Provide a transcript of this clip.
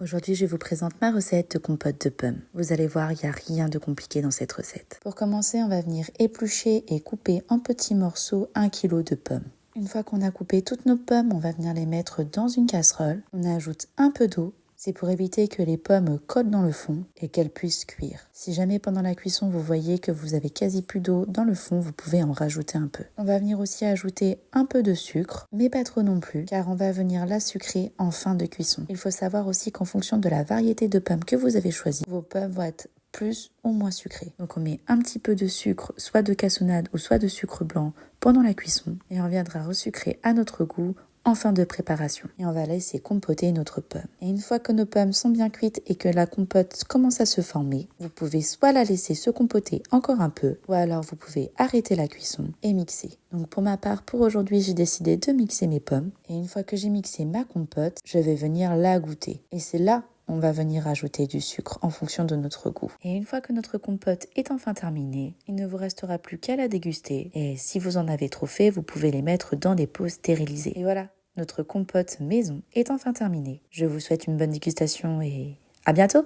Aujourd'hui, je vous présente ma recette de compote de pommes. Vous allez voir, il n'y a rien de compliqué dans cette recette. Pour commencer, on va venir éplucher et couper en petits morceaux 1 kg de pommes. Une fois qu'on a coupé toutes nos pommes, on va venir les mettre dans une casserole. On ajoute un peu d'eau. C'est pour éviter que les pommes collent dans le fond et qu'elles puissent cuire. Si jamais pendant la cuisson vous voyez que vous avez quasi plus d'eau dans le fond, vous pouvez en rajouter un peu. On va venir aussi ajouter un peu de sucre, mais pas trop non plus, car on va venir la sucrer en fin de cuisson. Il faut savoir aussi qu'en fonction de la variété de pommes que vous avez choisie, vos pommes vont être plus ou moins sucrées. Donc on met un petit peu de sucre, soit de cassonade ou soit de sucre blanc pendant la cuisson, et on viendra resucrer à notre goût en fin de préparation. Et on va laisser compoter notre pomme. Et une fois que nos pommes sont bien cuites et que la compote commence à se former, vous pouvez soit la laisser se compoter encore un peu, ou alors vous pouvez arrêter la cuisson et mixer. Donc pour ma part, pour aujourd'hui, j'ai décidé de mixer mes pommes. Et une fois que j'ai mixé ma compote, je vais venir la goûter. Et c'est là on va venir ajouter du sucre en fonction de notre goût. Et une fois que notre compote est enfin terminée, il ne vous restera plus qu'à la déguster. Et si vous en avez trop fait, vous pouvez les mettre dans des pots stérilisés. Et voilà, notre compote maison est enfin terminée. Je vous souhaite une bonne dégustation et à bientôt!